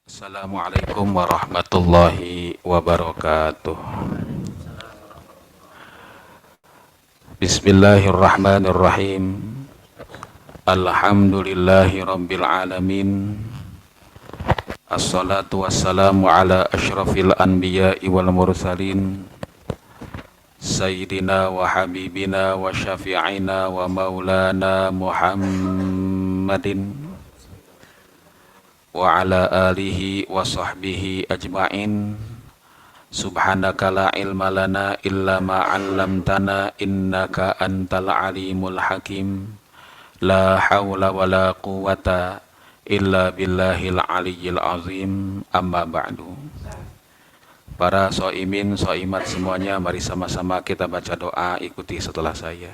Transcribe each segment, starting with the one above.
Assalamualaikum warahmatullahi wabarakatuh. Bismillahirrahmanirrahim. Alhamdulillahi rabbil alamin. Assalatu wassalamu ala asyrafil anbiya'i wal mursalin, Sayyidina wa habibina wa syafi'ina wa maulana Muhammadin wa ala alihi wa sahbihi ajma'in. Subhanaka la ilma lana illa ma 'allamtana innaka antal alimul hakim. La haula wa la quwata illa billahil aliyyil azim. Amma ba'du. Para soimin, soimat semuanya, mari sama-sama kita baca doa, ikuti setelah saya.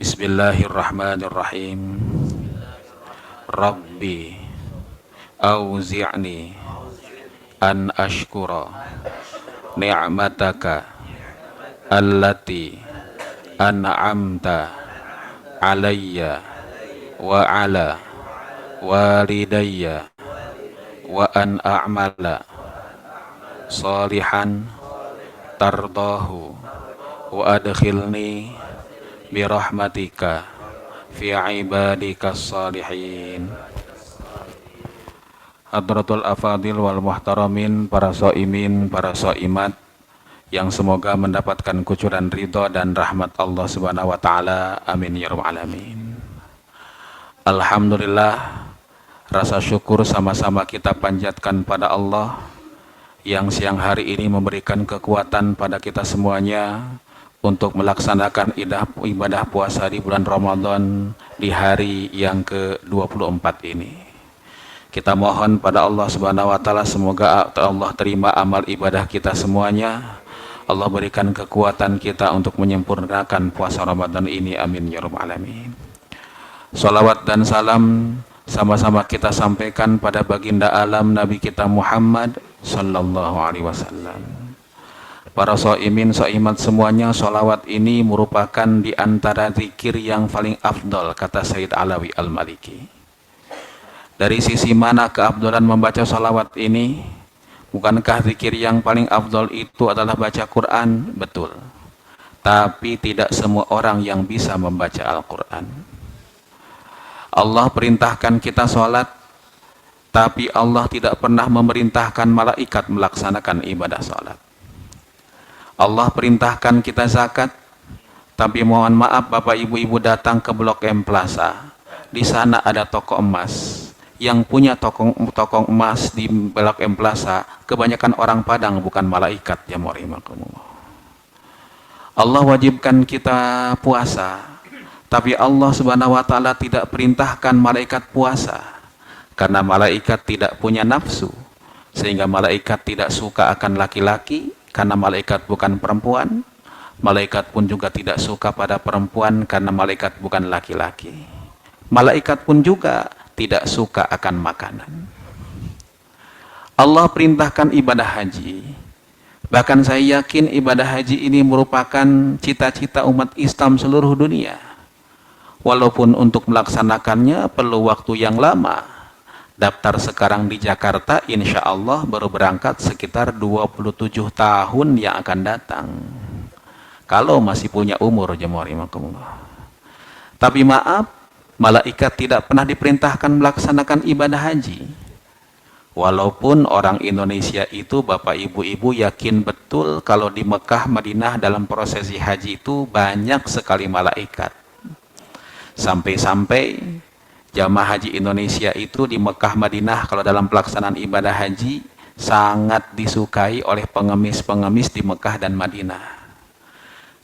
Bismillahirrahmanirrahim. Rabbi auzi'ni an ashkura ni'mataka allati an'amta alayya wa ala walidayya wa an a'mala salihan tardahu wa adkhilni birahmatika fi ibadikas salihin. Hadratul afadil wal muhtaramin, para soimin, para soimat yang semoga mendapatkan kucuran ridho dan rahmat Allah subhanahu wa ta'ala, amin ya rabbal alamin. Alhamdulillah, rasa syukur sama-sama kita panjatkan pada Allah yang siang hari ini memberikan kekuatan pada kita semuanya untuk melaksanakan ibadah puasa di bulan Ramadan di hari yang ke-24 ini. Kita mohon pada Allah subhanahu wa ta'ala, semoga Allah terima amal ibadah kita semuanya. Allah berikan kekuatan kita untuk menyempurnakan puasa Ramadan ini, amin ya rabbal alamin. Salawat dan salam sama-sama kita sampaikan pada baginda alam Nabi kita Muhammad sallallahu alaihi wasallam. Para soimin, soimat semuanya, salawat ini merupakan di antara zikir yang paling afdol, kata Sayyid Alawi Al-Maliki. Dari sisi mana keabdolan membaca salawat ini? Bukankah zikir yang paling afdol itu adalah baca Quran? Betul. Tapi tidak semua orang yang bisa membaca Al-Quran. Allah perintahkan kita sholat, tapi Allah tidak pernah memerintahkan malaikat melaksanakan ibadah sholat. Allah perintahkan kita zakat, tapi mohon maaf Bapak Ibu-Ibu datang ke Blok M Plaza. Di sana ada toko emas. Yang punya toko emas di Blok M Plaza kebanyakan orang Padang, bukan malaikat, ya rahimakumullah. Allah wajibkan kita puasa, tapi Allah subhanahu wa ta'ala tidak perintahkan malaikat puasa, karena malaikat tidak punya nafsu, sehingga malaikat tidak suka akan laki-laki, karena malaikat bukan perempuan. Malaikat pun juga tidak suka pada perempuan, karena malaikat bukan laki-laki. Malaikat pun juga tidak suka akan makanan. Allah perintahkan ibadah haji. Bahkan saya yakin ibadah haji ini merupakan cita-cita umat Islam seluruh dunia. Walaupun untuk melaksanakannya perlu waktu yang lama. Daftar sekarang di Jakarta insya Allah baru berangkat sekitar 27 tahun yang akan datang. Kalau masih punya umur, jemaah. Tapi maaf, malaikat tidak pernah diperintahkan melaksanakan ibadah haji. Walaupun orang Indonesia itu, Bapak Ibu-Ibu yakin betul kalau di Mekah, Madinah dalam prosesi haji itu banyak sekali malaikat. Sampai-sampai jamaah haji Indonesia itu di Mekah, Madinah kalau dalam pelaksanaan ibadah haji sangat disukai oleh pengemis-pengemis di Mekah dan Madinah.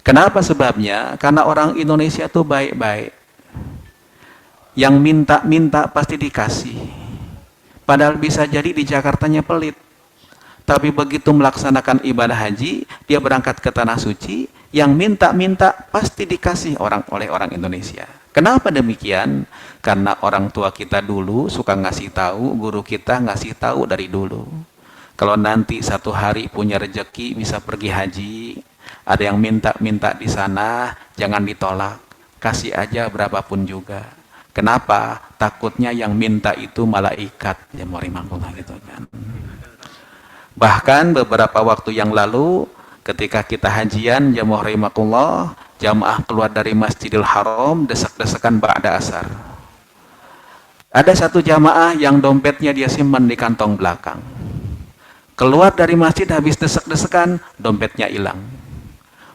Kenapa sebabnya? Karena orang Indonesia itu baik-baik. Yang minta-minta pasti dikasih. Padahal bisa jadi di Jakartanya pelit. Tapi begitu melaksanakan ibadah haji, dia berangkat ke Tanah Suci, yang minta-minta pasti dikasih oleh orang Indonesia. Kenapa demikian? Karena orang tua kita dulu suka ngasih tahu, guru kita ngasih tahu dari dulu. Kalau nanti satu hari punya rejeki bisa pergi haji, ada yang minta-minta di sana, jangan ditolak. Kasih aja berapapun juga. Kenapa? takutnya yang minta itu malaikat, jamaah rahimakumullah gitu kan. Bahkan beberapa waktu yang lalu ketika kita hajian, jamaah rahimakumullah, jamaah keluar dari Masjidil Haram desak-desakan ba'da asar. Ada satu jamaah yang dompetnya dia simpan di kantong belakang. Keluar dari masjid habis desak-desakan, dompetnya hilang.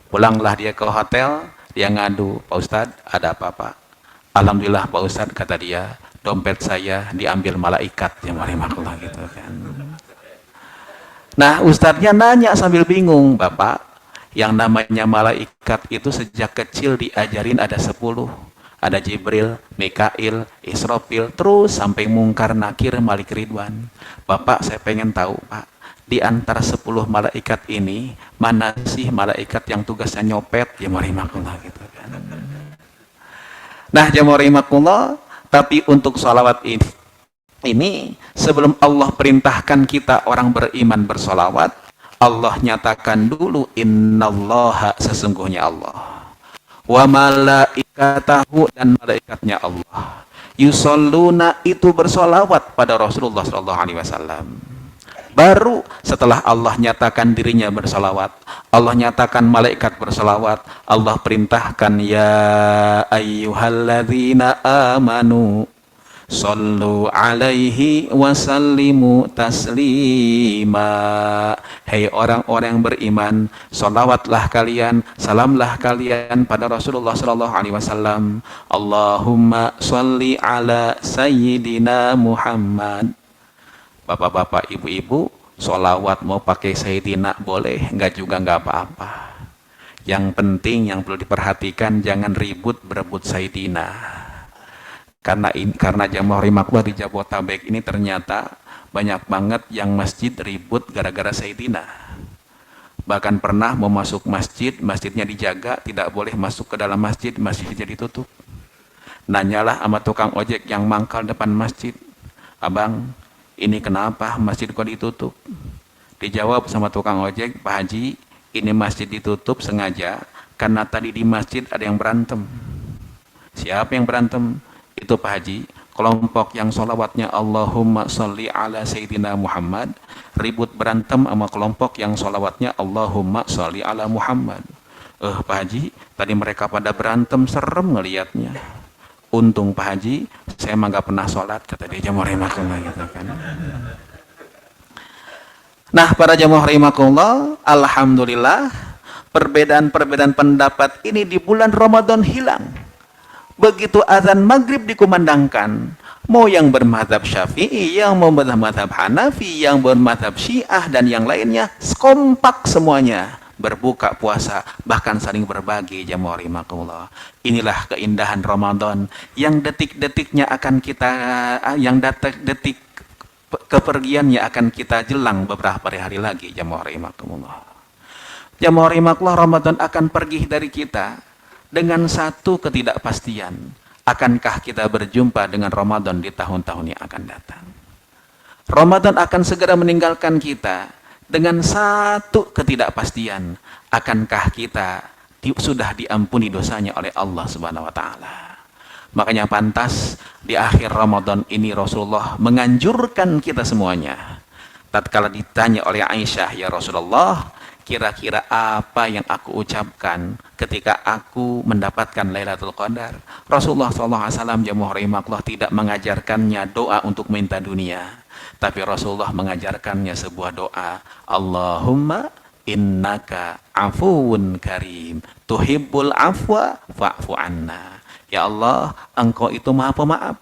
Pulanglah dia ke hotel, dia ngadu, Pak Ustadz ada apa-apa? Alhamdulillah Pak Ustadz, kata dia, dompet saya diambil malaikat, ya marimakullah gitu kan. Nah Ustadznya nanya sambil bingung, Bapak, yang namanya malaikat itu sejak kecil diajarin ada 10. Ada Jibril, Mikail, Israfil, terus sampai Mungkar, Nakir, Malik Ridwan. Bapak saya pengen tahu Pak, di antara 10 malaikat ini, mana sih malaikat yang tugasnya nyopet, ya marimakullah gitu kan. Nah, jamaah rahimakumullah, tapi untuk sholawat ini sebelum Allah perintahkan kita orang beriman bersolawat, Allah nyatakan dulu innallaha, sesungguhnya Allah, wa malaikatahu, dan malaikatnya Allah, yusalluna, itu bersolawat pada Rasulullah SAW. Baru setelah Allah nyatakan dirinya bersalawat, Allah nyatakan malaikat bersalawat, Allah perintahkan ya ayyuhalladzina amanu sallu alaihi wasallimu taslima. Hei orang-orang yang beriman, salawatlah kalian, salamlah kalian pada Rasulullah SAW. Allahumma salli ala sayyidina Muhammad. Bapak-bapak, ibu-ibu, sholawat mau pakai Sayyidina boleh, enggak juga enggak apa-apa. Yang penting yang perlu diperhatikan, jangan ribut berebut Sayyidina. Karena jamaah rahimakumullah di Jabotabek ini ternyata banyak banget yang masjid ribut gara-gara Sayyidina. Bahkan pernah mau masuk masjid, masjidnya dijaga, tidak boleh masuk ke dalam masjid, masjidnya ditutup. Nanyalah sama tukang ojek yang mangkal depan masjid, Abang, ini kenapa masjid kok ditutup? Dijawab sama tukang ojek, Pak Haji, ini masjid ditutup sengaja karena tadi di masjid ada yang berantem. Siapa yang berantem? Itu Pak Haji, kelompok yang sholawatnya Allahumma sholli ala Sayyidina Muhammad ribut berantem sama kelompok yang sholawatnya Allahumma sholli ala Muhammad. Pak Haji, tadi mereka pada berantem, serem ngelihatnya. Untung Pak Haji, saya mah gak pernah sholat, kata dia, jamaah rahimakumullah gitu kan. Nah, para jamaah rahimakumullah, alhamdulillah, perbedaan-perbedaan pendapat ini di bulan Ramadan hilang. Begitu azan maghrib dikumandangkan, mau yang bermadhab Syafi'i, yang mau bermadhab Hanafi, yang bermadhab Syiah, dan yang lainnya, kompak semuanya berbuka puasa, bahkan saling berbagi, jamaah rahimakumullah. Inilah keindahan Ramadan yang detik-detiknya akan kita, yang detik kepergiannya akan kita jelang beberapa hari lagi, jamaah rahimakumullah. Jamaah rahimakumullah, Ramadan akan pergi dari kita dengan satu ketidakpastian. Akankah kita berjumpa dengan Ramadan di tahun-tahun yang akan datang? Ramadan akan segera meninggalkan kita dengan satu ketidakpastian, akankah kita sudah diampuni dosanya oleh Allah Subhanahu wa taala. Makanya pantas di akhir Ramadan ini Rasulullah menganjurkan kita semuanya. Tatkala ditanya oleh Aisyah, ya Rasulullah, kira-kira apa yang aku ucapkan ketika aku mendapatkan Lailatul Qadar? Rasulullah SAW jamaah rahimakumullah tidak mengajarkannya doa untuk minta dunia, tapi Rasulullah mengajarkannya sebuah doa, Allahumma innaka afuwun karim tuhibbul afwa fa'fu anna. Ya Allah, engkau itu maha pemaaf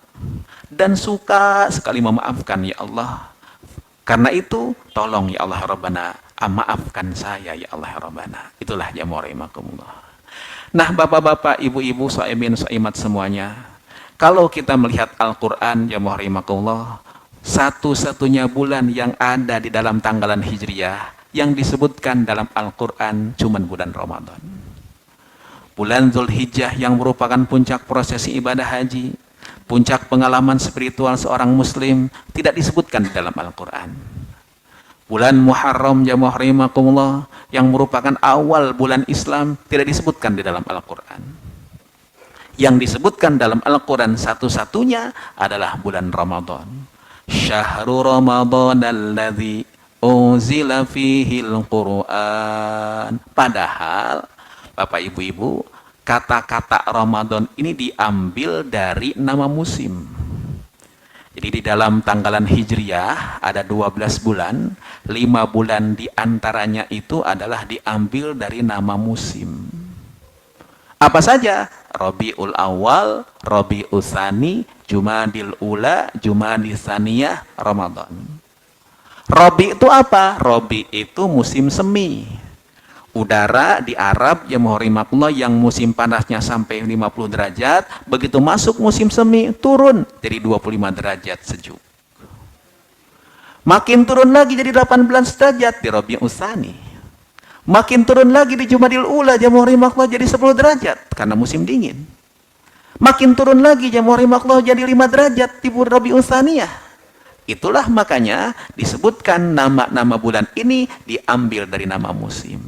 dan suka sekali memaafkan, ya Allah. Karena itu tolong ya Allah Rabbana, maafkan saya ya Allah Rabbana. Itulah jamaah rahimakumullah. Nah, bapak-bapak, ibu-ibu, shaimin shaimat semuanya, kalau kita melihat Al-Quran, jamaah rahimakumullah, satu-satunya bulan yang ada di dalam tanggalan Hijriyah yang disebutkan dalam Al-Quran cuman bulan Ramadan. Bulan Dzulhijjah yang merupakan puncak prosesi ibadah haji, puncak pengalaman spiritual seorang muslim, tidak disebutkan di dalam Al-Quran. Bulan Muharram jamaah rahimakumullah yang merupakan awal bulan Islam tidak disebutkan di dalam Al-Quran. Yang disebutkan dalam Al-Quran satu-satunya adalah bulan Ramadan. Syahrul Ramadan alladzi unzila fihil Qur'an. Padahal, Bapak Ibu-Ibu, kata-kata Ramadan ini diambil dari nama musim. Jadi di dalam tanggalan Hijriyah ada 12 bulan, 5 bulan diantaranya itu adalah diambil dari nama musim. Apa saja? Rabiul Awal, Rabiul Tsani, Jumadil Ula, Jumadil Tsaniyah, Ramadan. Rabi itu apa? Rabi itu musim semi. Udara di Arab ya muharimakullah yang musim panasnya sampai 50 derajat, begitu masuk musim semi turun jadi 25 derajat sejuk. Makin turun lagi jadi 18 derajat di Rabiul Tsani. Makin turun lagi di Jumadil Ula ya muharimakullah jadi 10 derajat karena musim dingin. Makin turun lagi ya muharimakullah jadi 5 derajat di Rabiul Tsaniyah. Itulah makanya disebutkan nama-nama bulan ini diambil dari nama musim.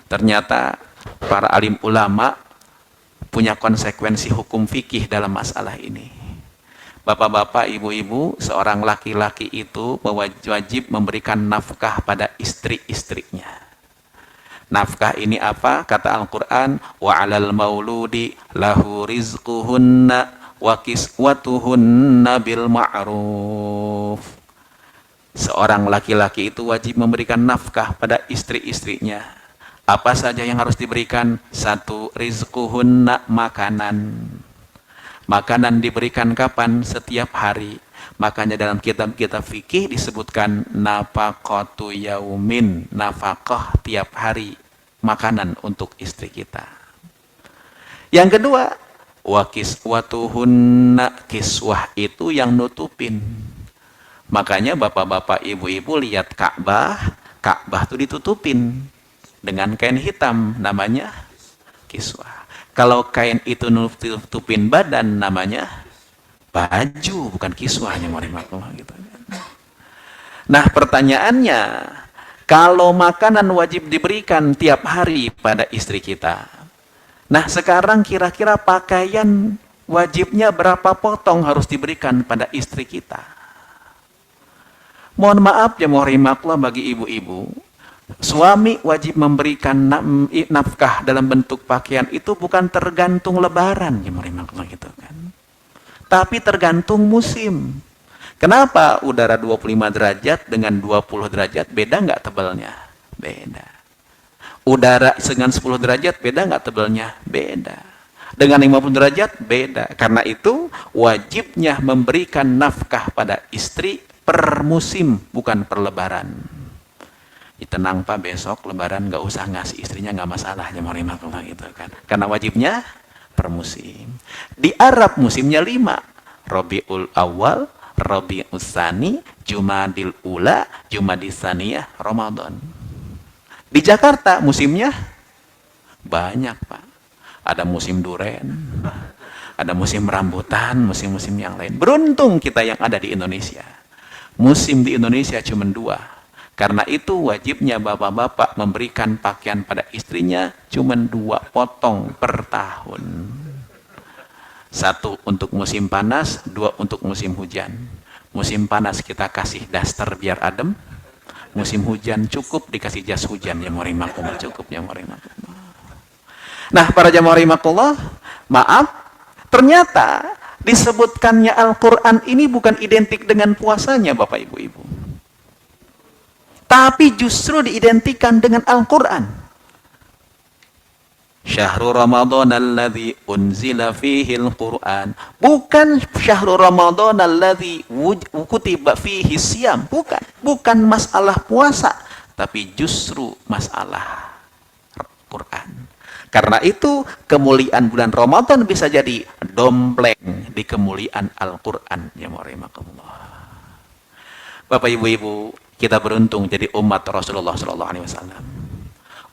Ternyata para alim ulama punya konsekuensi hukum fikih dalam masalah ini. Bapak-bapak, ibu-ibu, seorang laki-laki itu wajib memberikan nafkah pada istri-istrinya. Nafkah ini apa? Kata Al-Quran, wa 'alal mauludi lahu rizquhunna wa kiswatuhunna bil ma'ruf. Seorang laki-laki itu wajib memberikan nafkah pada istri-istrinya. Apa saja yang harus diberikan? Satu, rizquhunna, makanan. Makanan diberikan kapan? Setiap hari. Makanya dalam kitab-kitab fikih disebutkan nafaqatu yaumin, nafkah tiap hari, makanan untuk istri kita. Yang kedua, wa kiswatuhunna, kiswah itu yang nutupin. Makanya bapak-bapak, ibu-ibu lihat Ka'bah, Ka'bah itu ditutupin dengan kain hitam, namanya kiswah. Kalau kain itu nutupin badan, namanya baju, bukan kiswahnya. Gitu. Nah pertanyaannya, kalau makanan wajib diberikan tiap hari pada istri kita, nah sekarang kira-kira pakaian wajibnya berapa potong harus diberikan pada istri kita? Mohon maaf ya muharimakullah bagi ibu-ibu, suami wajib memberikan nafkah dalam bentuk pakaian itu bukan tergantung lebaran ya muharimakullah gitu kan, tapi tergantung musim. Kenapa? Udara 25 derajat dengan 20 derajat beda nggak tebalnya? Beda. Udara dengan 10 derajat beda nggak tebalnya? Beda. Dengan 50 derajat beda. Karena itu wajibnya memberikan nafkah pada istri per musim, bukan per lebaran. Tenang Pak, besok lebaran nggak usah ngasih istrinya, nggak masalah ya marimakullah gitu kan. Karena wajibnya per musim. Di Arab musimnya 5. Rabiul Awal, Rabiul Tsani, Jumadil Ula, Jumadil Tsaniyah, Ramadan. Di Jakarta musimnya banyak Pak. Ada musim duren, ada musim rambutan, musim-musim yang lain. Beruntung kita yang ada di Indonesia. Musim di Indonesia cuma 2. Karena itu wajibnya bapak-bapak memberikan pakaian pada istrinya cuma 2 potong per tahun. 1 untuk musim panas, 2 untuk musim hujan. Musim panas kita kasih daster biar adem. Musim hujan cukup dikasih jas hujan ya marimakumullah, cukup ya marimakumullah. Nah para jamaah marimakumullah, maaf, ternyata disebutkannya Al-Quran ini bukan identik dengan puasanya Bapak Ibu-Ibu. Tapi justru diidentikan dengan Al-Quran. Syahrul Ramadan alladzi unzila fihil Qur'an. Bukan syahrul Ramadan alladzi kutiba fihi siyam. Bukan. Bukan masalah puasa. Tapi justru masalah Quran. Karena itu kemuliaan bulan Ramadan bisa jadi dompleng di kemuliaan Al-Quran. Ya marimakumullah. Bapak Ibu-Ibu, kita beruntung jadi umat Rasulullah SAW.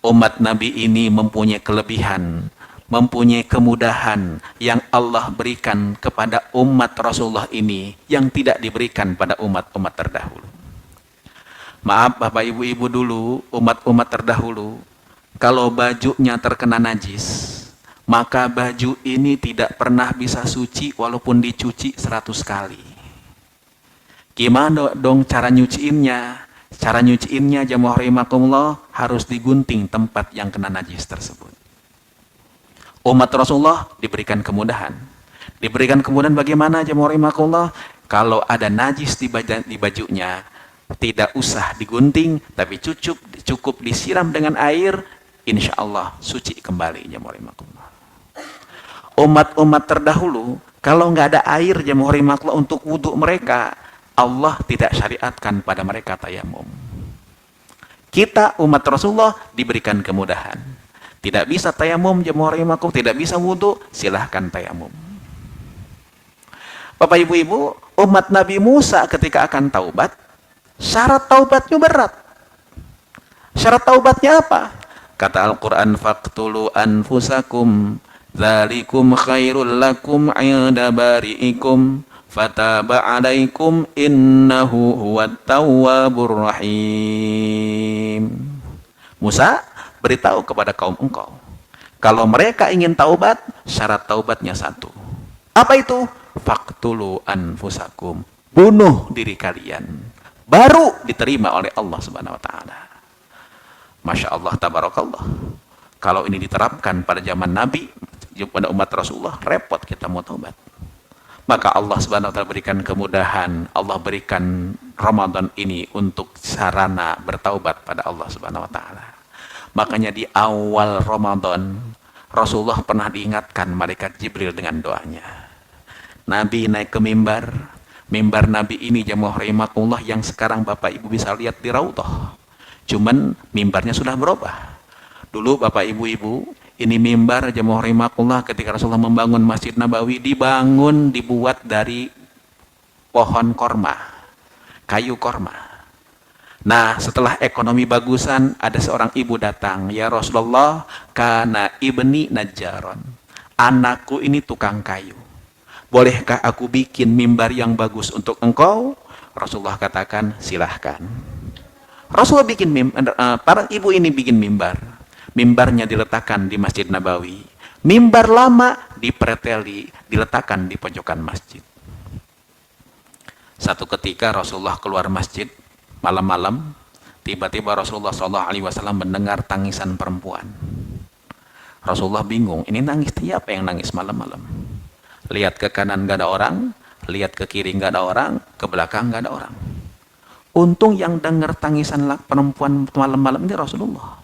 Umat Nabi ini mempunyai kelebihan, mempunyai kemudahan yang Allah berikan kepada umat Rasulullah ini yang tidak diberikan pada umat-umat terdahulu. Maaf Bapak Ibu-Ibu dulu, umat-umat terdahulu, kalau bajunya terkena najis, maka baju ini tidak pernah bisa suci walaupun dicuci 100 kali. Gimana dong cara nyuciinnya? Cara nyuciinnya jamaah rahimakumullah harus digunting tempat yang kena najis tersebut. Umat Rasulullah diberikan kemudahan. Diberikan kemudahan bagaimana jamaah rahimakumullah? Kalau ada najis di bajunya, tidak usah digunting, tapi cukup disiram dengan air, insya Allah suci kembali jamaah rahimakumullah. Umat-umat terdahulu, kalau nggak ada air jamaah rahimakumullah untuk wudhu mereka, Allah tidak syariatkan pada mereka tayamum. Kita umat Rasulullah diberikan kemudahan. Tidak bisa tayamum jamaah rahimakumullah, tidak bisa wudhu, silahkan tayamum. Bapak ibu-ibu, umat Nabi Musa ketika akan taubat, syarat taubatnya berat. Syarat taubatnya apa? Kata Al-Quran, faqtulu anfusakum dzalikum khairul lakum 'inda bari'ikum fataba 'alaikum innahu huwat tawwabur rahim. Musa, beritahu kepada kaum engkau, kalau mereka ingin taubat, syarat taubatnya satu. Apa itu? Faqtulu anfusakum, bunuh diri kalian, baru diterima oleh Allah Subhanahu wa taala. Masya Allah, tabarakallah. Kalau ini diterapkan pada zaman Nabi, pada umat Rasulullah, repot kita mau taubat. Maka Allah Subhanahu wa taala berikan kemudahan, Allah berikan Ramadan ini untuk sarana bertaubat pada Allah Subhanahu wa taala. Makanya di awal Ramadan, Rasulullah pernah diingatkan malaikat Jibril dengan doanya. Nabi naik ke mimbar Nabi ini jamaah rahimakumullah yang sekarang Bapak Ibu bisa lihat di Raudhah. Cuman mimbarnya sudah berubah. Dulu Bapak Ibu, ini mimbar jamaah rahimakumullah ketika Rasulullah membangun Masjid Nabawi, dibuat dari pohon korma, kayu korma. Nah, setelah ekonomi bagusan, ada seorang ibu datang, ya Rasulullah, kana ibni najjaron, anakku ini tukang kayu. Bolehkah aku bikin mimbar yang bagus untuk engkau? Rasulullah katakan, silahkan. Rasulullah bikin para ibu ini bikin mimbar. Mimbarnya diletakkan di Masjid Nabawi. Mimbar lama dipreteli, diletakkan di pojokan masjid. Satu ketika Rasulullah keluar masjid malam-malam, tiba-tiba Rasulullah SAW mendengar tangisan perempuan. Rasulullah bingung, ini nangis siapa yang nangis malam-malam? Lihat ke kanan gak ada orang, lihat ke kiri gak ada orang, ke belakang gak ada orang. Untung yang dengar tangisan perempuan malam-malam ini Rasulullah.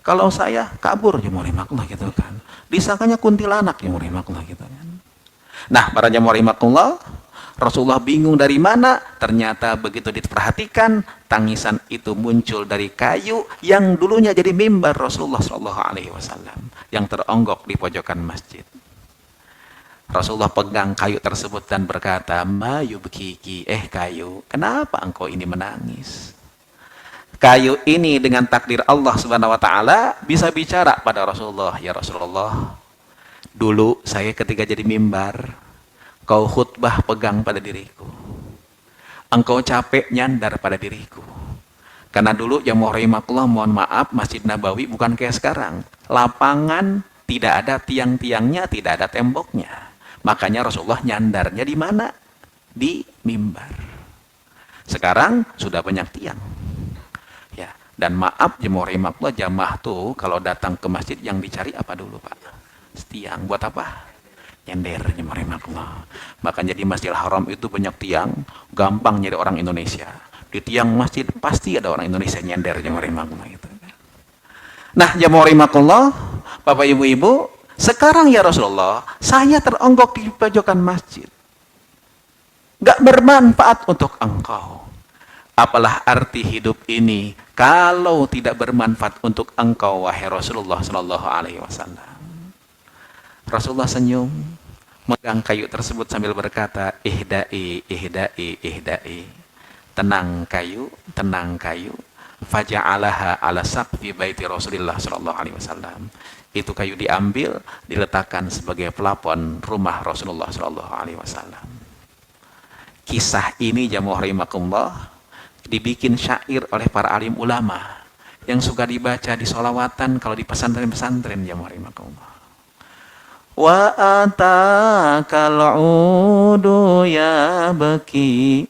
Kalau saya kabur jamaah rahimakumullah gitu kan. Disangkanya kuntilanak jamaah rahimakumullah gitu kan. Nah, para jamaah rahimakumullah, Rasulullah bingung dari mana, ternyata begitu diperhatikan, tangisan itu muncul dari kayu yang dulunya jadi mimbar Rasulullah SAW yang teronggok di pojokan masjid. Rasulullah pegang kayu tersebut dan berkata, ma yubkiki, kayu, kenapa engkau ini menangis? Kayu ini dengan takdir Allah Subhanahu wa taala bisa bicara pada Rasulullah, ya Rasulullah, dulu saya ketika jadi mimbar, kau khutbah pegang pada diriku. Engkau capek nyandar pada diriku. Karena dulu jamaah rahimakumullah, mohon maaf, Masjid Nabawi bukan kayak sekarang. Lapangan tidak ada tiang-tiangnya, tidak ada temboknya. Makanya Rasulullah nyandarnya di mana? Di mimbar. Sekarang sudah banyak tiang. Ya, dan maaf jamaah rahimakumullah, jamaah tuh kalau datang ke masjid yang dicari apa dulu, Pak? Tiang. Buat apa? Nyender jamaah rahimakumullah. Makanya di Masjidil Haram itu banyak tiang, gampang nyari orang Indonesia. Di tiang masjid pasti ada orang Indonesia nyender jamaah rahimakumullah gitu. Nah, jamaah rahimakumullah, Bapak Ibu-ibu, sekarang ya Rasulullah, saya teronggok di pojokan masjid. Gak bermanfaat untuk engkau. Apalah arti hidup ini kalau tidak bermanfaat untuk engkau, wahai Rasulullah sallallahu alaihi wasallam. Rasulullah senyum, megang kayu tersebut sambil berkata, ihdai, ihdai, ihdai. Tenang kayu, tenang kayu. Faja'alaha ala saqfi baiti Rasulullah sallallahu alaihi wasallam. Itu kayu diambil, diletakkan sebagai pelapon rumah Rasulullah sallallahu alaihi wasallam. Kisah ini jamaah rahimakumullah dibikin syair oleh para alim ulama yang suka dibaca di sholawatan kalau di pesantren-pesantren jamaah rahimakumullah. Wa atakal udu yabki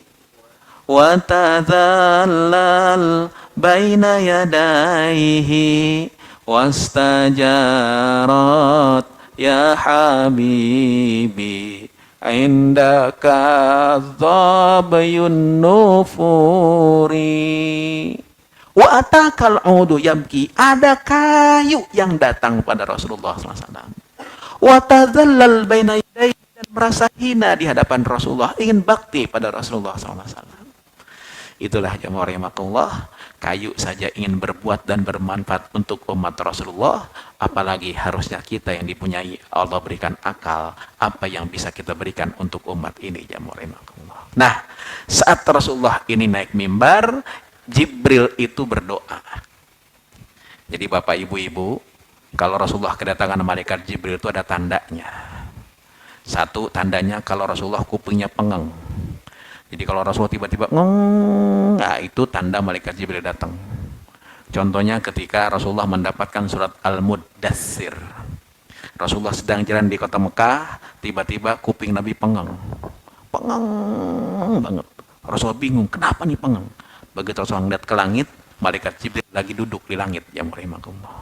wa tadhallal baina yadaihi wastajarat ya habibi indaka dhabyun nufuri. Wa atakal udu yabki, ada kayu yang datang pada Rasulullah SAW. Wa tadhallal baina yadaihi, dan merasa hina di hadapan Rasulullah, ingin bakti pada Rasulullah SAW. Itulah jamaah rahimakumullah, kayu saja ingin berbuat dan bermanfaat untuk umat Rasulullah, apalagi harusnya kita yang dipunyai Allah berikan akal, apa yang bisa kita berikan untuk umat ini jamaah rahimakumullah. Nah, saat Rasulullah ini naik mimbar, Jibril itu berdoa. Jadi Bapak Ibu-ibu, kalau Rasulullah kedatangan malaikat Jibril itu ada tandanya. Satu, tandanya kalau Rasulullah kupingnya pengeng. Jadi kalau Rasulullah tiba-tiba ngeng, nah itu tanda malaikat Jibril datang. Contohnya ketika Rasulullah mendapatkan surat Al-Muddatsir. Rasulullah sedang jalan di kota Mekah, tiba-tiba kuping Nabi pengeng. Pengeng banget. Rasulullah bingung, kenapa nih pengeng? Begitu Rasulullah melihat ke langit, malaikat Jibril lagi duduk di langit. Ya rahimakumullah.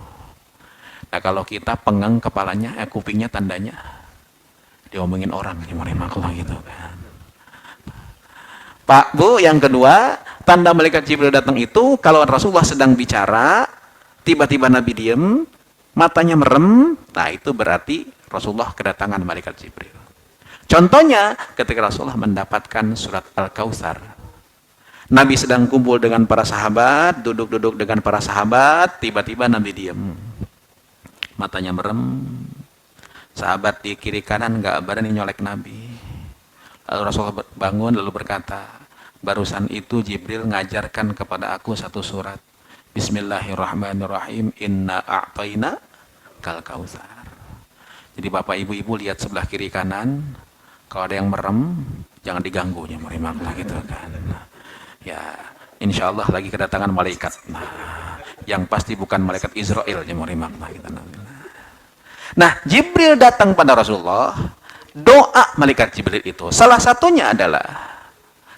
Nah kalau kita pengeng kepalanya, kupingnya tandanya diomongin orang, ya rahimakumullah gitu kan. Pak, Bu, yang kedua, tanda malaikat Jibril datang itu, kalau Rasulullah sedang bicara, tiba-tiba Nabi diem, matanya merem, nah itu berarti Rasulullah kedatangan malaikat Jibril. Contohnya, ketika Rasulullah mendapatkan surat Al-Kautsar. Nabi sedang kumpul dengan para sahabat, duduk-duduk dengan para sahabat, tiba-tiba Nabi diem. Matanya merem, sahabat di kiri kanan nggak berani nyolek Nabi. Lalu Rasulullah bangun lalu berkata, barusan itu Jibril ngajarkan kepada aku satu surat. Bismillahirrahmanirrahim. Inna a'tayna kal kautsar. Jadi Bapak Ibu-ibu lihat sebelah kiri kanan. Kalau ada yang merem, jangan diganggu, ya merimanglah gitu kan. Ya, insya Allah lagi kedatangan malaikat. Nah, yang pasti bukan malaikat Israel, ya merimanglah gitu. Nah, Jibril datang pada Rasulullah. Doa malaikat Jibril itu salah satunya adalah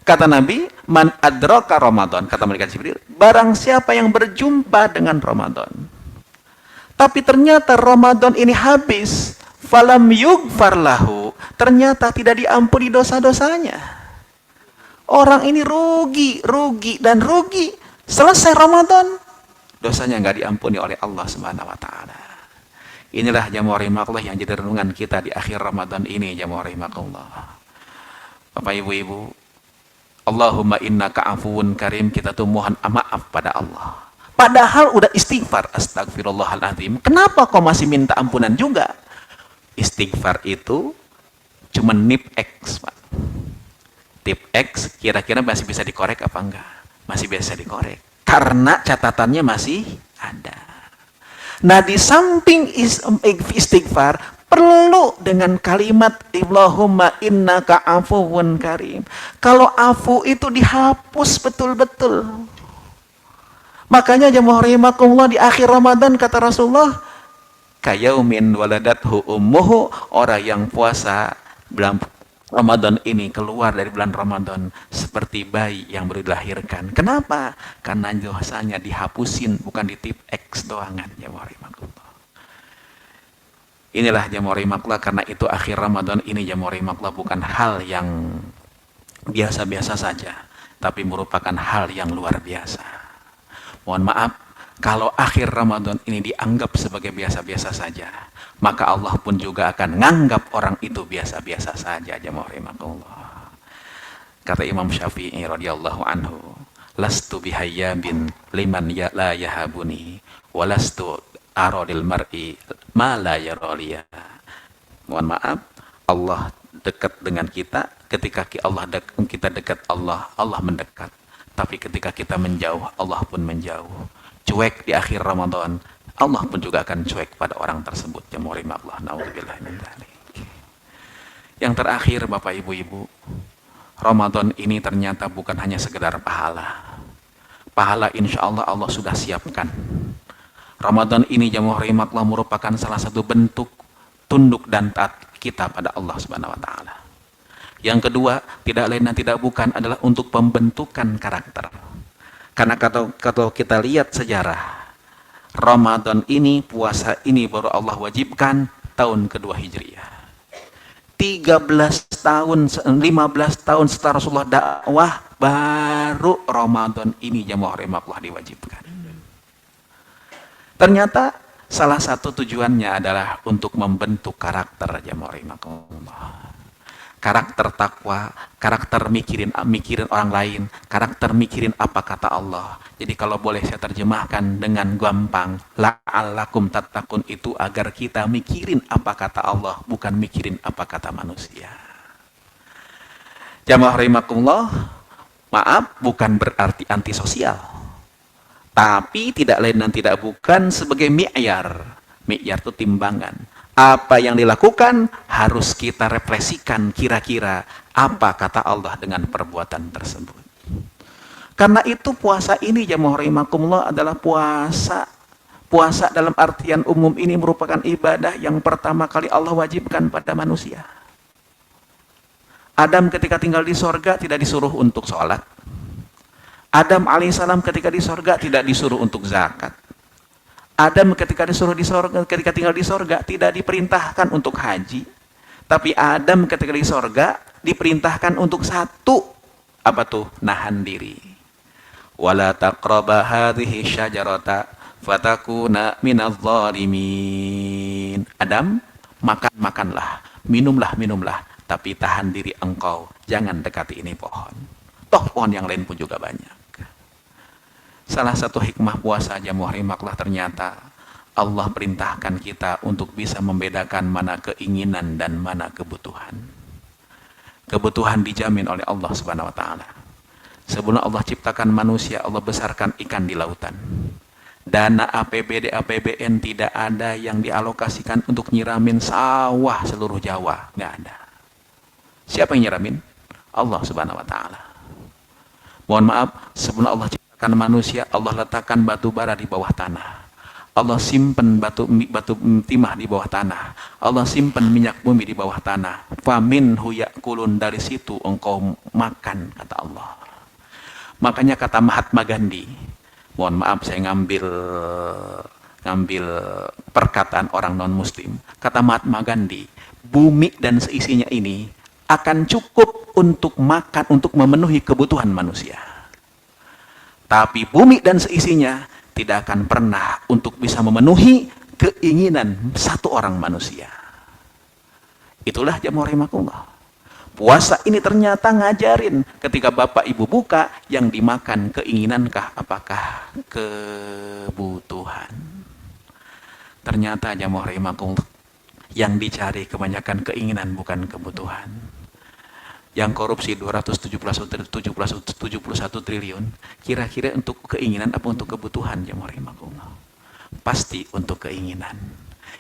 kata Nabi, man adraka Ramadan, kata malaikat Jibril, barang siapa yang berjumpa dengan Ramadan tapi ternyata Ramadan ini habis, falam yughfar lahu, ternyata tidak diampuni dosa-dosanya. Orang ini rugi selesai Ramadan, dosanya nggak diampuni oleh Allah Subhanahu wa taala. Inilah jamaah rahimakumullah yang jadi renungan kita di akhir Ramadan ini, jamaah rahimakumullah. Bapak Ibu-ibu, Allahumma innaka afuwun karim, kita tuh mohon maaf pada Allah. Padahal udah istighfar, astagfirullahaladzim. Kenapa kau masih minta ampunan juga? Istighfar itu cuma nip X, Pak. Tip X kira-kira masih bisa dikorek apa enggak? Masih bisa dikorek. Karena catatannya masih ada. Nah, di samping istighfar, perlu dengan kalimat Allahumma innaka afuwun karim. Kalau afu itu dihapus betul-betul. Makanya jamaah rahimakumullah di akhir Ramadan kata Rasulullah, kayaumin waladathu ummuhu, orang yang puasa bulan Ramadan ini keluar dari bulan Ramadan seperti bayi yang baru dilahirkan. Kenapa? Karena dosanya dihapusin, bukan di tip X doangan. Jamaah rahimakumullah. Inilah jamaah rahimakumullah, karena itu akhir Ramadan ini jamaah rahimakumullah bukan hal yang biasa-biasa saja, tapi merupakan hal yang luar biasa. Mohon maaf, kalau akhir Ramadan ini dianggap sebagai biasa-biasa saja, maka Allah pun juga akan menganggap orang itu biasa-biasa saja, jamaah rahimakumullah. Kata Imam Syafi'i radhiyallahu anhu, lastu bihayyabin liman la yahabuni, walastu aradil mar'i ma la yaraliya. Mohon maaf, Allah dekat dengan kita ketika kita dekat Allah mendekat. Tapi ketika kita menjauh, Allah pun menjauh. Cuek di akhir Ramadan, Allah pun juga akan cuek pada orang tersebut. Allah, naudzubillah min dzalik. Yang terakhir, Bapak Ibu-ibu, Ramadan ini ternyata bukan hanya sekedar pahala. Pahala insya Allah Allah sudah siapkan. Ramadan ini jamaah rahimakumullah merupakan salah satu bentuk tunduk dan taat kita pada Allah Subhanahu wa taala. Yang kedua, tidak lain dan tidak bukan adalah untuk pembentukan karakter. Karena kalau kita lihat sejarah, Ramadan ini, puasa ini baru Allah wajibkan tahun kedua Hijriah. 13 tahun, 15 tahun setelah Rasulullah dakwah, baru Ramadan ini jamaah rahimakumullah diwajibkan. Ternyata salah satu tujuannya adalah untuk membentuk karakter jamaah rahimakumullah. Karakter takwa, karakter mikirin orang lain, karakter mikirin apa kata Allah. Jadi kalau boleh saya terjemahkan dengan gampang, la'allakum tattaqun itu agar kita mikirin apa kata Allah, bukan mikirin apa kata manusia. Jamaah rahimakumullah, maaf bukan berarti antisosial. Tapi tidak lain dan tidak bukan sebagai mi'yar. Mi'yar itu timbangan. Apa yang dilakukan harus kita refleksikan kira-kira apa kata Allah dengan perbuatan tersebut. Karena itu puasa ini jamaah rahimakumullah adalah puasa. Puasa dalam artian umum ini merupakan ibadah yang pertama kali Allah wajibkan pada manusia. Adam ketika tinggal di sorga tidak disuruh untuk sholat. Adam alaihissalam ketika di sorga tidak disuruh untuk zakat. Adam ketika tinggal di sorga tidak diperintahkan untuk haji, tapi Adam ketika di sorga diperintahkan untuk satu, apa tuh? Nahan diri. Wala taqraba hadhihi syajarata fatakuna minadh dhalimin. Adam, makanlah, minumlah, tapi tahan diri engkau, jangan dekati ini pohon. Toh pohon yang lain pun juga banyak. Salah satu hikmah puasa jamaah rahimakumullah, ternyata Allah perintahkan kita untuk bisa membedakan mana keinginan dan mana kebutuhan. Kebutuhan dijamin oleh Allah Subhanahu wa taala. Sebelum Allah ciptakan manusia, Allah besarkan ikan di lautan. Dana APBD, APBN tidak ada yang dialokasikan untuk nyiramin sawah seluruh Jawa, nggak ada. Siapa yang nyiramin? Allah Subhanahu wa taala. Mohon maaf, sebelum Allah ciptakan manusia, Allah letakkan batu bara di bawah tanah. Allah simpan batu timah di bawah tanah. Allah simpan minyak bumi di bawah tanah. Faminhu ya'kulun, dari situ engkau makan, kata Allah. Makanya kata Mahatma Gandhi, mohon maaf saya ngambil perkataan orang non muslim. Kata Mahatma Gandhi, bumi dan seisinya ini akan cukup untuk makan, untuk memenuhi kebutuhan manusia. Tapi bumi dan seisinya tidak akan pernah untuk bisa memenuhi keinginan satu orang manusia. Itulah jamaah rahimakumullah. Puasa ini ternyata ngajarin ketika bapak ibu buka, yang dimakan keinginankah, apakah kebutuhan. Ternyata jamaah rahimakumullah, yang dicari kebanyakan keinginan bukan kebutuhan. Yang korupsi 271 triliun, kira-kira untuk keinginan apa untuk kebutuhan jamaah rahimakumullah? Pasti untuk keinginan.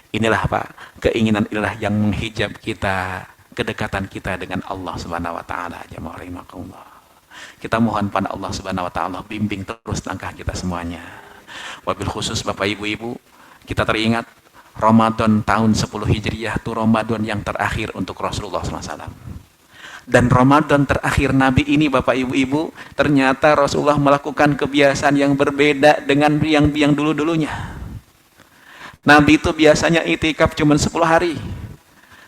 Inilah Pak, keinginan inilah yang menghijab kita, kedekatan kita dengan Allah Subhanahu wa taala jamaah rahimakumullah. Kita mohon pada Allah Subhanahu wa taala bimbing terus langkah kita semuanya. Wabil khusus Bapak Ibu-ibu, kita teringat Ramadan tahun 10 Hijriah itu Ramadan yang terakhir untuk Rasulullah SAW. Dan Ramadan terakhir Nabi ini Bapak Ibu-ibu, ternyata Rasulullah melakukan kebiasaan yang berbeda dengan yang dulu-dulunya. Nabi itu biasanya itikaf cuma 10 hari.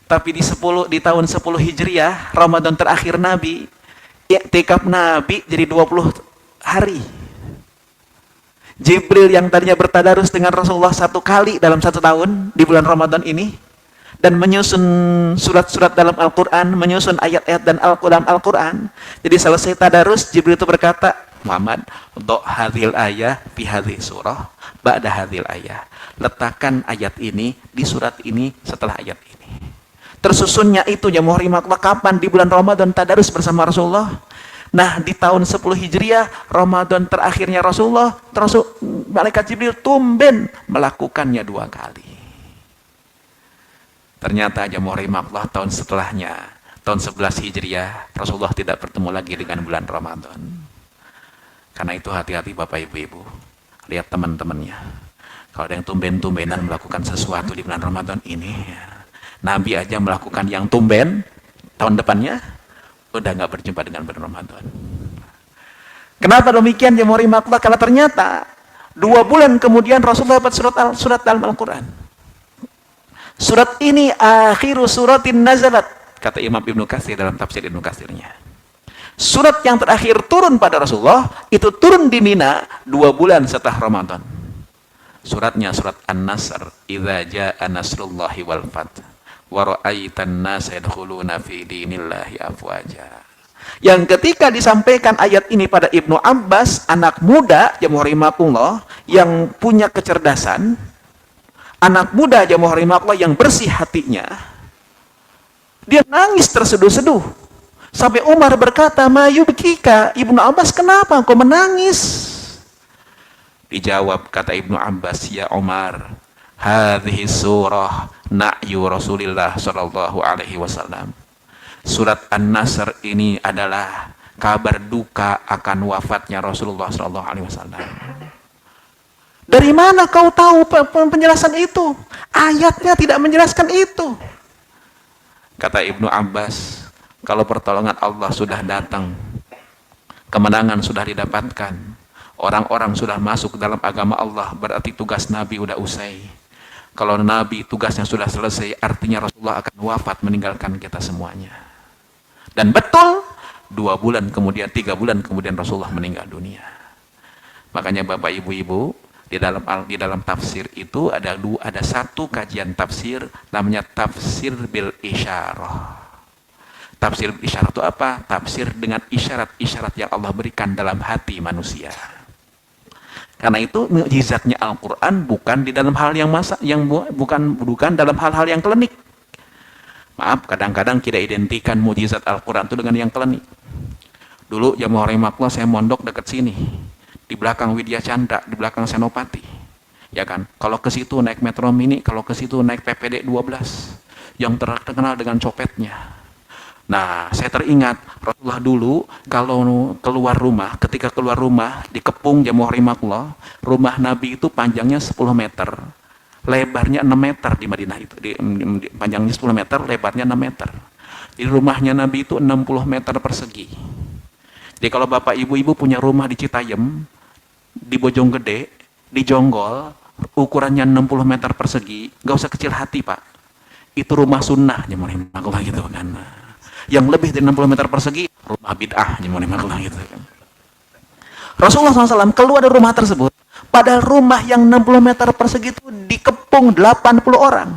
Tapi di tahun 10 Hijriah, Ramadan terakhir Nabi, itikaf Nabi jadi 20 hari. Jibril yang tadinya bertadarus dengan Rasulullah 1 kali dalam 1 tahun di bulan Ramadan ini, dan menyusun surat-surat dalam Al-Quran, menyusun ayat-ayat dan Al-Quran. Jadi selesai tadarus, Jibril itu berkata, Muhammad, do hadhil ayah fi hadhil surah, ba'da hadhil ayah. Letakkan ayat ini di surat ini setelah ayat ini. Tersusunnya itu jamaah rahimakumullah kapan? Di bulan Ramadan tadarus bersama Rasulullah. Nah, di tahun 10 Hijriah, Ramadan terakhirnya Rasulullah, malaikat Jibril tumben melakukannya 2 kali. Ternyata jamaah rahimakumullah tahun setelahnya, tahun 11 Hijriah, Rasulullah tidak bertemu lagi dengan bulan Ramadan. Karena itu hati-hati Bapak Ibu-ibu, lihat teman-temannya. Kalau ada yang tumben-tumbenan melakukan sesuatu di bulan Ramadan ini, ya, Nabi aja melakukan yang tumben, tahun depannya udah nggak berjumpa dengan bulan Ramadan. Kenapa demikian ya rahimahullah? Karena ternyata 2 bulan kemudian Rasulullah dapat surat dalam Al-Quran. Surat ini akhiru suratin nazalat, kata Imam Ibnu Katsir dalam tafsir Ibnu Katsirnya. Surat yang terakhir turun pada Rasulullah itu turun di Mina 2 bulan setelah Ramadan. Suratnya surat An-Nasr, idza jaa nasrullahi wal fath wa ra'aitan nasa yadkhuluna fi dinillahi afwaja. Yang ketika disampaikan ayat ini pada Ibnu Abbas, anak muda rahimahullah yang punya kecerdasan, anak muda rahimahullah yang bersih hatinya, dia nangis terseduh-seduh. Sampai Umar berkata, "Ma yubkika?" Ibnu Abbas, "Kenapa engkau menangis?" Dijawab kata Ibnu Abbas, "Ya Umar, hadhihi surah na'yu Rasulillah sallallahu alaihi wasallam." Surat An-Nasr ini adalah kabar duka akan wafatnya Rasulullah sallallahu alaihi wasallam. Dari mana kau tahu penjelasan itu? Ayatnya tidak menjelaskan itu. Kata Ibnu Abbas, kalau pertolongan Allah sudah datang, kemenangan sudah didapatkan, orang-orang sudah masuk dalam agama Allah, berarti tugas Nabi sudah usai. Kalau Nabi tugasnya sudah selesai, artinya Rasulullah akan wafat meninggalkan kita semuanya. Dan betul, 2 bulan kemudian, 3 bulan kemudian Rasulullah meninggal dunia. Makanya Bapak Ibu-ibu, di dalam tafsir itu ada satu kajian tafsir namanya tafsir bil isyarah. Tafsir bil isyarah itu apa? Tafsir dengan isyarat-isyarat yang Allah berikan dalam hati manusia. Karena itu mukjizatnya Al-Quran bukan di dalam hal bukan dalam hal-hal yang klinik. Maaf, kadang-kadang kita identikan mukjizat Al-Quran itu dengan yang klinik. Dulu jamaah rahimahullah saya mondok dekat sini, di belakang Widya Chandra, di belakang Senopati, ya kan? Kalau ke situ naik Metro Mini, kalau ke situ naik PPD 12, yang terkenal dengan copetnya. Nah, saya teringat Rasulullah dulu kalau keluar rumah, ketika keluar rumah dikepung jamaah rahimahullah, rumah Nabi itu panjangnya 10 meter. Lebarnya 6 meter di Madinah itu. Panjangnya 10 meter, lebarnya 6 meter. Di rumahnya Nabi itu 60 meter persegi. Jadi kalau Bapak Ibu-ibu punya rumah di Citayam, di Bojonggede, di Jonggol, ukurannya 60 meter persegi, nggak usah kecil hati Pak. Itu rumah sunnah, jemaah gitu kan. Yang lebih dari 60 meter persegi, rumah bid'ah, jemaah gitu kan. Rasulullah SAW keluar dari rumah tersebut, pada rumah yang 60 meter persegi itu dikepung 80 orang.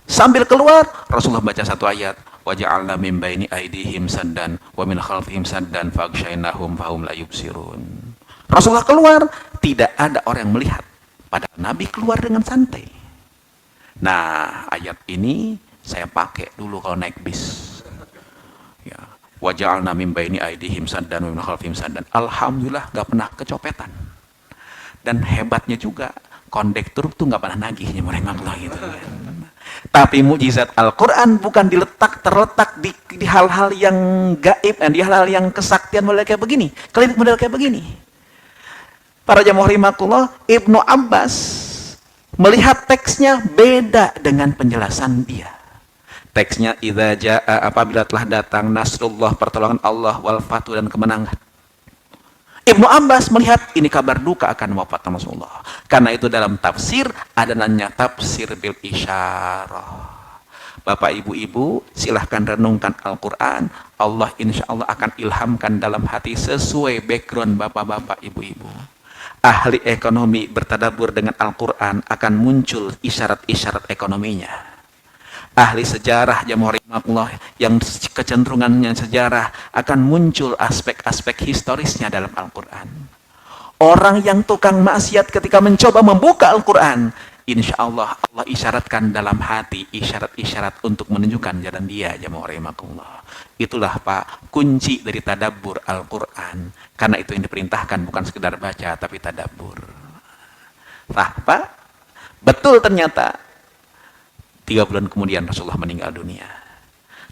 Sambil keluar, Rasulullah baca satu ayat, waja'alna min baini aidihim saddan wa min khalfihim saddan faghshaynahum fahum la yubsirun. Rasulullah keluar, tidak ada orang yang melihat, padahal Nabi keluar dengan santai. Nah, ayat ini saya pakai dulu kalau naik bis. Ya, waja'alna min baini aidihim saddan wa min khalfihim saddan. Alhamdulillah gak pernah kecopetan. Dan hebatnya juga kondektur tuh nggak pernah nagihnya mereka gitu kan. Tapi mukjizat Al-Quran bukan terletak di hal-hal yang gaib, di hal-hal yang kesaktian model kayak begini, klinik model kayak begini. Para jamaah rahimakumullah, Ibnu Abbas melihat teksnya beda dengan penjelasan dia. Teksnya idza jaa, apabila telah datang nasrullah, pertolongan Allah, wal fathu, dan kemenangan. Ibnu Abbas melihat ini kabar duka akan wafat Rasulullah. Karena itu dalam tafsir ada namanya tafsir bil isyarah. Bapak ibu-ibu silahkan renungkan Al-Quran. Allah insya Allah akan ilhamkan dalam hati sesuai background bapak-bapak ibu-ibu. Ahli ekonomi bertadabur dengan Al-Quran akan muncul isyarat-isyarat ekonominya. Ahli sejarah jamaah rahimahullah yang kecenderungannya sejarah akan muncul aspek-aspek historisnya dalam Al-Quran. Orang yang tukang maksiat ketika mencoba membuka Al-Quran, insya Allah Allah isyaratkan dalam hati isyarat-isyarat untuk menunjukkan jalan dia jamaah rahimahullah. Itulah Pak kunci dari tadabbur Al-Quran. Karena itu yang diperintahkan bukan sekedar baca tapi tadabbur. Nah Pak, betul ternyata 3 bulan kemudian Rasulullah meninggal dunia.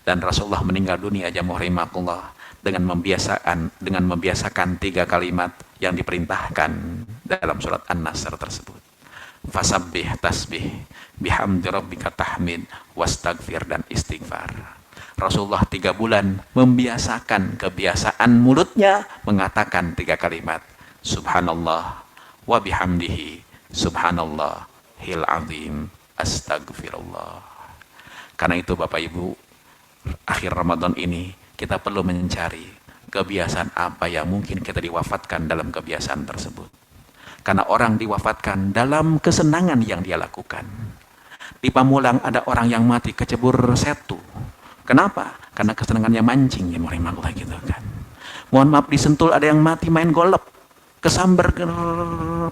Dan Rasulullah meninggal dunia jamaah rahimahullah dengan membiasakan 3 kalimat yang diperintahkan dalam surat An-Nasr tersebut. fasabbih tasbih, bihamdi rabbika tahmid, wastagfir dan istighfar. Rasulullah 3 bulan membiasakan kebiasaan mulutnya mengatakan 3 kalimat. Subhanallah wa bihamdihi, subhanallah hil azim, astagfirullah. Karena itu Bapak Ibu, akhir Ramadan ini kita perlu mencari kebiasaan apa yang mungkin kita diwafatkan dalam kebiasaan tersebut. Karena orang diwafatkan dalam kesenangan yang dia lakukan. Di Pamulang ada orang yang mati kecebur setu. Kenapa? Karena kesenangannya mancing, ya rahimahullah gitu kan. Mohon maaf, di Sentul ada yang mati main golep, kesambar ke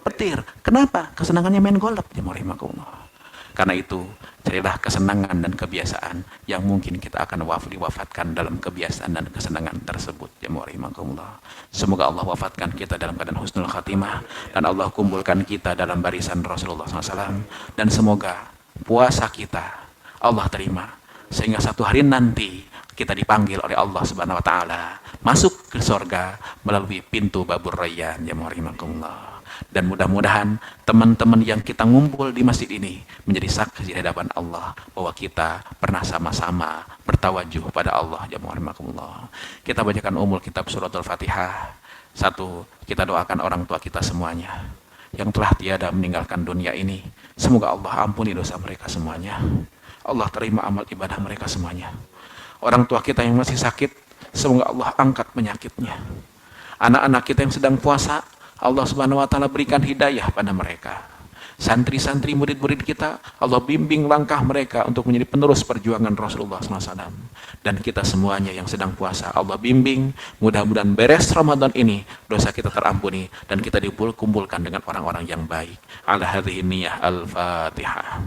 petir. Kenapa? Kesenangannya main golep, ya rahimahullah. Karena itu, carilah kesenangan dan kebiasaan yang mungkin kita akan diwafatkan dalam kebiasaan dan kesenangan tersebut. Ya rahimahullah. Semoga Allah wafatkan kita dalam keadaan husnul khatimah, dan Allah kumpulkan kita dalam barisan Rasulullah SAW. Dan semoga puasa kita Allah terima, sehingga satu hari nanti kita dipanggil oleh Allah Subhanahu wa taala masuk ke surga melalui pintu Babur Rayyan. Ya rahimahullah. Dan mudah-mudahan teman-teman yang kita ngumpul di masjid ini menjadi saksi di hadapan Allah bahwa kita pernah sama-sama bertawajuh pada Allah. Ya rahimahullah. Kita bacakan umul kitab suratul Fatihah. 1, kita doakan orang tua kita semuanya yang telah tiada meninggalkan dunia ini. Semoga Allah ampuni dosa mereka semuanya. Allah terima amal ibadah mereka semuanya. Orang tua kita yang masih sakit, semoga Allah angkat penyakitnya. Anak-anak kita yang sedang puasa, Allah Subhanahu wa taala berikan hidayah pada mereka. Santri-santri murid-murid kita, Allah bimbing langkah mereka untuk menjadi penerus perjuangan Rasulullah SAW. Dan kita semuanya yang sedang puasa, Allah bimbing, mudah-mudahan beres Ramadan ini, dosa kita terampuni, dan kita dikumpulkan dengan orang-orang yang baik. Ala hadhihi niyah al-Fatihah.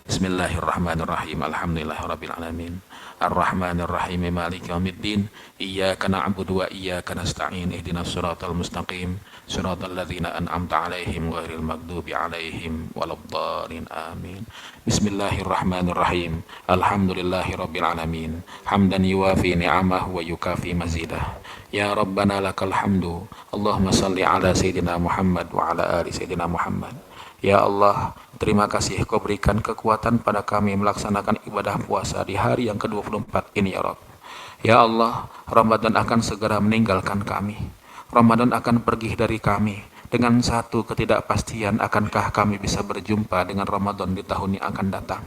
Bismillahirrahmanirrahim. Alhamdulillahirabbil alamin. Ar-Rahmanir-Rahim. Maliki yaumiddin. Iyyaka na'budu wa iyyaka nasta'in. Ihdinas siratal mustaqim. Siratal ladzina an'amta 'alaihim ghairil maghdubi 'alaihim waladdallin. Amin. Bismillahirrahmanirrahim. Alhamdulillahirabbil alamin. Hamdan yuwafi ni'amahu wa yukafi mazidah. Ya Rabbana lakal hamdu. Allahumma salli ala sayyidina Muhammad wa ala ali sayyidina Muhammad. Ya Allah, terima kasih Kau berikan kekuatan pada kami melaksanakan ibadah puasa di hari yang ke-24 ini ya Rabb. Ya Allah, Ramadan akan segera meninggalkan kami. Ramadan akan pergi dari kami. Dengan satu ketidakpastian, akankah kami bisa berjumpa dengan Ramadan di tahun yang akan datang?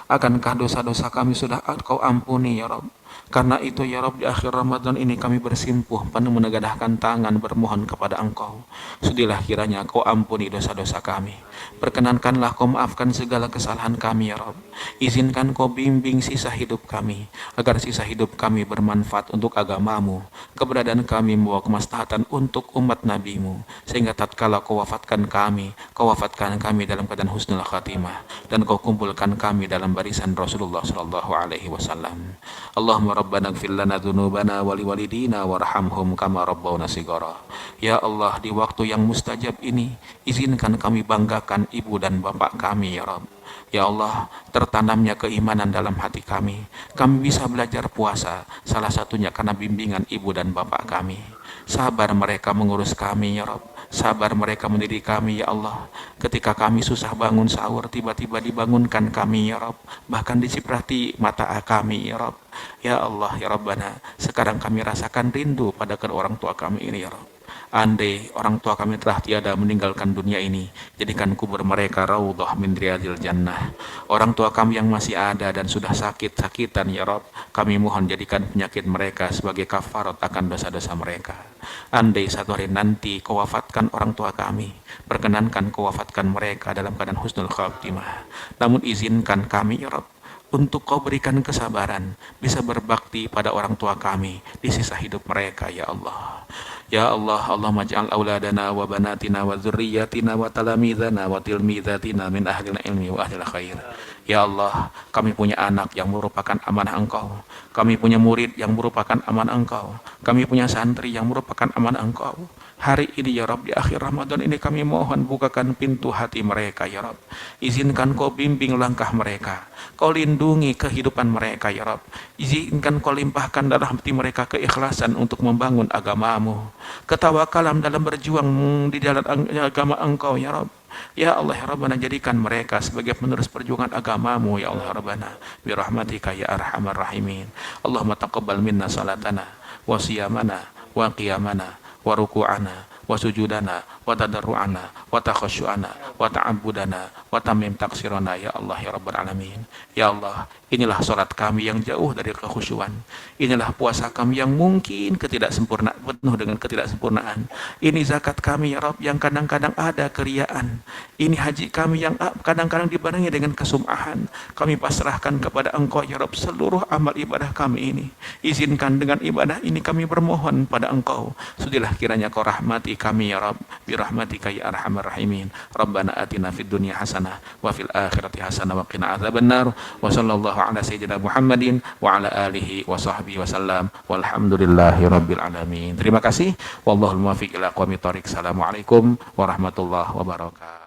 Akankah dosa-dosa kami sudah Kau ampuni ya Rabb? Karena itu ya Rabb, di akhir Ramadan ini kami bersimpuh penuh menegakkan tangan bermohon kepada Engkau. Sudilah kiranya Kau ampuni dosa-dosa kami. Perkenankanlah Kau maafkan segala kesalahan kami ya Rabb. Izinkan Kau bimbing sisa hidup kami, agar sisa hidup kami bermanfaat untuk agamamu, keberadaan kami membawa kemaslahatan untuk umat nabimu, sehingga tatkala Kau wafatkan kami dalam keadaan husnul khatimah, dan Kau kumpulkan kami dalam barisan Rasulullah SAW. Allahumma Rabbana ighfir lana dzunubana wa liwalidina warhamhum kama rabbawna shighara. Ya Allah, di waktu yang mustajab ini, izinkan kami banggakan ibu dan bapak kami ya Rabb. Ya Allah, tertanamnya keimanan dalam hati kami. Kami bisa belajar puasa, salah satunya karena bimbingan ibu dan bapak kami. Sabar mereka mengurus kami ya Rabb. Sabar mereka mendidik kami ya Allah. Ketika kami susah bangun sahur, tiba-tiba dibangunkan kami ya Rabb. Bahkan diciprati mata kami ya Rabb. Ya Allah ya Rabbana, sekarang kami rasakan rindu pada kedua orang tua kami ini ya Rabb. Andai orang tua kami telah tiada meninggalkan dunia ini, jadikan kubur mereka raudhah min riyadil jannah. Orang tua kami yang masih ada dan sudah sakit-sakitan ya Rabb, kami mohon jadikan penyakit mereka sebagai kafarat akan dosa-dosa mereka. Andai satu hari nanti Kau wafatkan orang tua kami, perkenankan Kau wafatkan mereka dalam keadaan husnul khatimah. Namun izinkan kami ya Rabb untuk Kau berikan kesabaran, bisa berbakti pada orang tua kami di sisa hidup mereka ya Allah. Ya Allah, Allahumma ja'al auladana wa banatina wa dzurriyyatina wa talamidana wa tilmidzatina min ahlil ilmi wa ahlil khair. Ya Allah, kami punya anak yang merupakan amanah Engkau. Kami punya murid yang merupakan amanah Engkau. Kami punya santri yang merupakan amanah Engkau. Hari ini ya Rabb, di akhir Ramadan ini kami mohon bukakan pintu hati mereka ya Rabb. Izinkan Kau bimbing langkah mereka. Kau lindungi kehidupan mereka ya Rabb. Izinkan Kau limpahkan dalam hati mereka keikhlasan untuk membangun agamamu. ketawakalan dalam berjuang di jalan agama Engkau ya Rabb. Ya Allah ya Rabbana, jadikan mereka sebagai penerus perjuangan agamamu ya Allah ya Rabbana, birahmatika ya arhamar rahimin. Allahumma taqabbal minna salatana wa siyamana wa qiyamana wa ruku'ana wa sujudana wa tadarru'ana wa takhasyu'ana wa ta'abbudana wa tamim taksirana ya Allah ya Rabbal alamin. Ya Allah, inilah salat kami yang jauh dari kekhusyuan. Inilah puasa kami yang mungkin penuh dengan ketidaksempurnaan. Ini zakat kami ya Rabb yang kadang-kadang ada keriaan. Ini haji kami yang kadang-kadang dibarengi dengan kesum'ahan. Kami pasrahkan kepada Engkau ya Rabb seluruh amal ibadah kami ini. Izinkan dengan ibadah ini kami bermohon pada Engkau. Sudilah kiranya Kau rahmati kami ya Rabb, birahmatika ya arhamar rahimin. Rabbana atina fid dunya hasanah wa fil akhirati hasanah wa qina adzabannar. Wa sallallahu ala sayyidina Muhammadin wa ala alihi wa sahbihi wasallam walhamdulillahi rabbil alamin. Terima kasih. Wallahul muwaffiq ila aqwamit thoriq. Assalamualaikum warahmatullahi wabarakatuh.